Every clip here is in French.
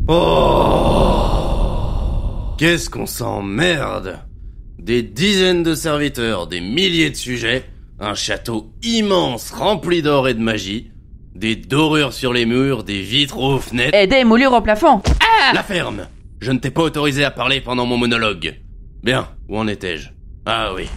Oh, qu'est-ce qu'on s'emmerde. Des dizaines de serviteurs, des milliers de sujets, un château immense rempli d'or et de magie, des dorures sur les murs, des vitres aux fenêtres... Et des moulures au plafond. Ah! La ferme! Je ne t'ai pas autorisé à parler pendant mon monologue. Bien, où en étais-je? Ah oui.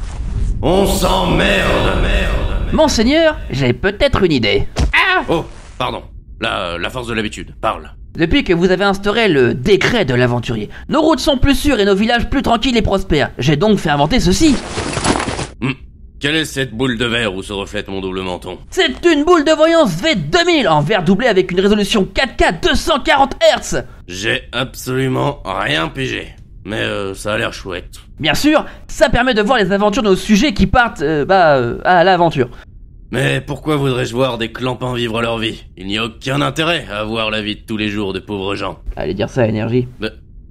On s'emmerde, merde. Monseigneur, j'ai peut-être une idée. Ah! Oh, pardon. La force de l'habitude, parle. Depuis que vous avez instauré le décret de l'aventurier, nos routes sont plus sûres et nos villages plus tranquilles et prospères. J'ai donc fait inventer ceci. Quelle est cette boule de verre où se reflète mon double menton? C'est une boule de voyance V2000 en verre doublé avec une résolution 4K 240 Hz. J'ai absolument rien pigé. Mais ça a l'air chouette. Bien sûr, ça permet de voir les aventures de nos sujets qui partent, à l'aventure. Mais pourquoi voudrais-je voir des clampins vivre leur vie? Il n'y a aucun intérêt à voir la vie de tous les jours de pauvres gens. Allez dire ça, énergie.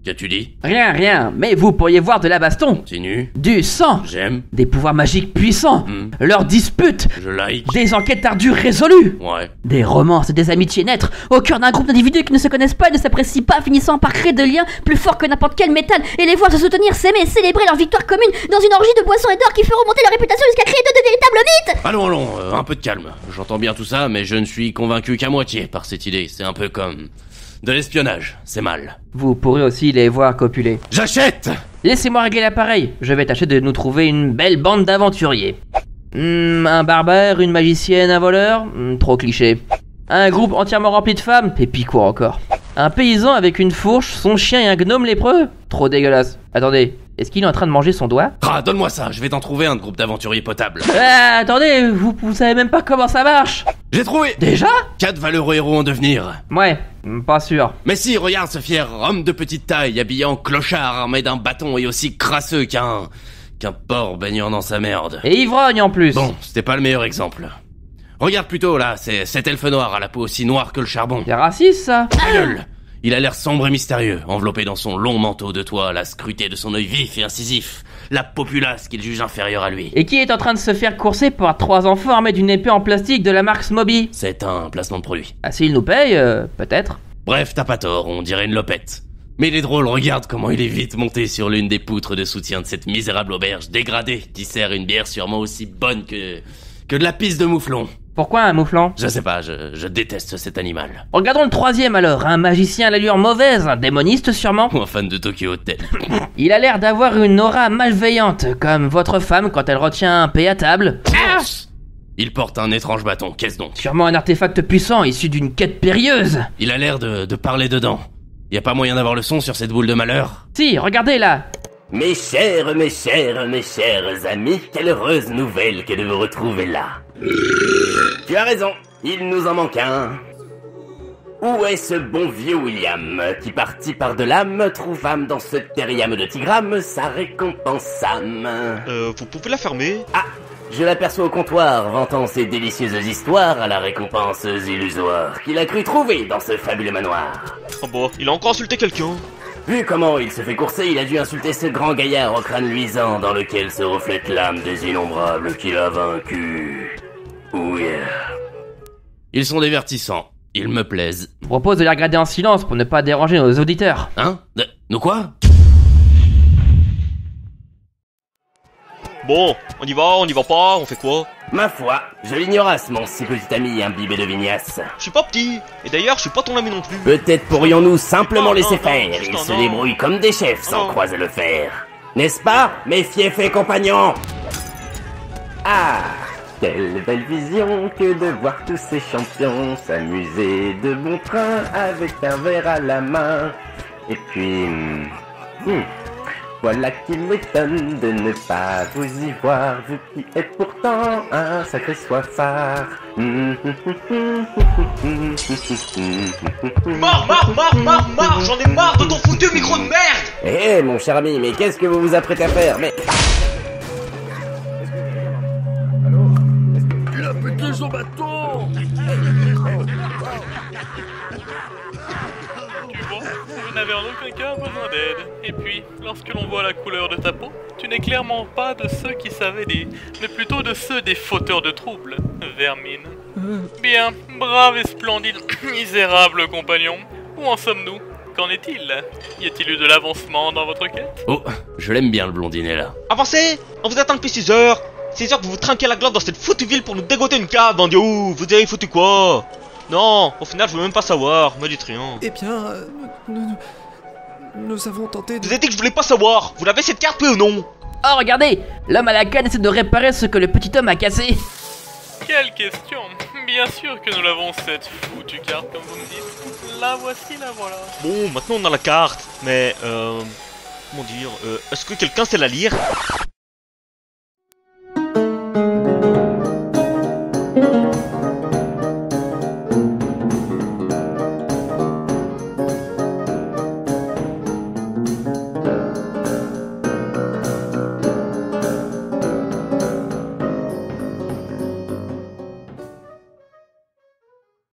Qu'as-tu dit? Rien, mais vous pourriez voir de la baston. Continue. Du sang. J'aime. Des pouvoirs magiques puissants. Leurs disputes. Je like. Des enquêtes ardues résolues. Ouais. Des romances et des amitiés naître au cœur d'un groupe d'individus qui ne se connaissent pas et ne s'apprécient pas, finissant par créer des liens plus forts que n'importe quel métal et les voir se soutenir, s'aimer, célébrer leur victoire commune dans une orgie de boissons et d'or qui fait remonter leur réputation jusqu'à créer de véritables mythes. Allons, un peu de calme. J'entends bien tout ça, mais je ne suis convaincu qu'à moitié par cette idée. C'est un peu comme... de l'espionnage, c'est mal. Vous pourrez aussi les voir copuler. J'achète! Laissez-moi régler l'appareil. Je vais tâcher de nous trouver une belle bande d'aventuriers. Un barbare, une magicienne, un voleur? Trop cliché. Un groupe entièrement rempli de femmes? Et puis quoi encore? Un paysan avec une fourche, son chien et un gnome lépreux? Trop dégueulasse. Attendez, est-ce qu'il est en train de manger son doigt? Ah, donne-moi ça, je vais t'en trouver un groupe d'aventuriers potables. Ah, attendez, vous savez même pas comment ça marche. J'ai trouvé! Déjà? 4 valeureux héros en devenir. Ouais, pas sûr. Mais si, regarde ce fier homme de petite taille, habillé en clochard, armé d'un bâton et aussi crasseux qu'un porc baignant dans sa merde. Et ivrogne en plus. Bon, c'était pas le meilleur exemple. Regarde plutôt là, c'est cet elfe noir à la peau aussi noire que le charbon. C'est raciste ça. Ta gueule! Il a l'air sombre et mystérieux, enveloppé dans son long manteau de toile, scruté de son œil vif et incisif, la populace qu'il juge inférieure à lui. Et qui est en train de se faire courser par 3 enfants armés d'une épée en plastique de la marque Smoby? C'est un placement de produit. Ah, s'il nous paye, peut-être. Bref, t'as pas tort, on dirait une lopette. Mais il est drôle, regarde comment il est vite monté sur l'une des poutres de soutien de cette misérable auberge dégradée qui sert une bière sûrement aussi bonne que de la pisse de mouflon. Pourquoi un mouflon? Je sais pas, je déteste cet animal. Regardons le troisième alors, un magicien à l'allure mauvaise, un démoniste sûrement. Ou un fan de Tokyo Hotel. Il a l'air d'avoir une aura malveillante, comme votre femme quand elle retient un paix à table. Ah! Il porte un étrange bâton, qu'est-ce donc? Sûrement un artefact puissant issu d'une quête périlleuse. Il a l'air de parler dedans. Y a pas moyen d'avoir le son sur cette boule de malheur? Si, regardez là. Mes chers amis, quelle heureuse nouvelle que de vous retrouver là. Tu as raison, il nous en manque un. Où est ce bon vieux William, qui parti par de l'âme, trouvâme dans ce terriam de Tigram sa récompense âme. Vous pouvez la fermer? Ah, je l'aperçois au comptoir, vantant ses délicieuses histoires à la récompense illusoire qu'il a cru trouver dans ce fabuleux manoir. Oh bon, il a encore insulté quelqu'un. Vu comment il se fait courser, il a dû insulter ce grand gaillard au crâne luisant dans lequel se reflète l'âme des innombrables qu'il a vaincus. Oui. Ils sont divertissants. Ils me plaisent. Je propose de les regarder en silence pour ne pas déranger nos auditeurs. Hein? Nous quoi? Bon, on y va pas, on fait quoi? Ma foi, je l'ignorasse, mon si petit ami imbibé de vignasse. Je suis pas petit, et d'ailleurs je suis pas ton ami non plus. Peut-être pourrions-nous simplement Non, laisser non, faire, juste ils un se non. débrouillent comme des chefs sans Non. croiser le fer. N'est-ce pas, mes fiefs et compagnons? Ah, quelle belle vision que de voir tous ces champions s'amuser de bon train avec un verre à la main. Et puis... voilà qui m'étonne de ne pas vous y voir, vous qui êtes pourtant un sacré soifard. Marre, j'en ai marre de ton foutu micro de merde. Eh mon cher ami, mais qu'est-ce que vous vous apprêtez à faire? Mais... Il a pété son bâton! Vous n'avez en aucun cas besoin d'aide. Et puis, lorsque l'on voit la couleur de ta peau, tu n'es clairement pas de ceux qui savent aider, mais plutôt de ceux des fauteurs de troubles, vermine. Bien, brave et splendide, misérable compagnon, où en sommes-nous? qu'en est-il? Y a-t-il eu de l'avancement dans votre quête? Oh, je l'aime bien le blondinet là. Avancez! On vous attend depuis 6 heures! 6 heures que vous vous trinquez la gloire dans cette foutue ville pour nous dégoter une cave, bandio! Vous avez foutu quoi? Non, au final, je veux même pas savoir, me dites rien. Eh bien, nous avons tenté Je de... vous ai dit que je voulais pas savoir! Vous l'avez cette carte, oui ou non? Oh, regardez! L'homme à la canne essaie de réparer ce que le petit homme a cassé. Quelle question! Bien sûr que nous l'avons cette foutue carte, comme vous me dites. La voici, la voilà. Bon, maintenant on a la carte, mais comment dire, est-ce que quelqu'un sait la lire?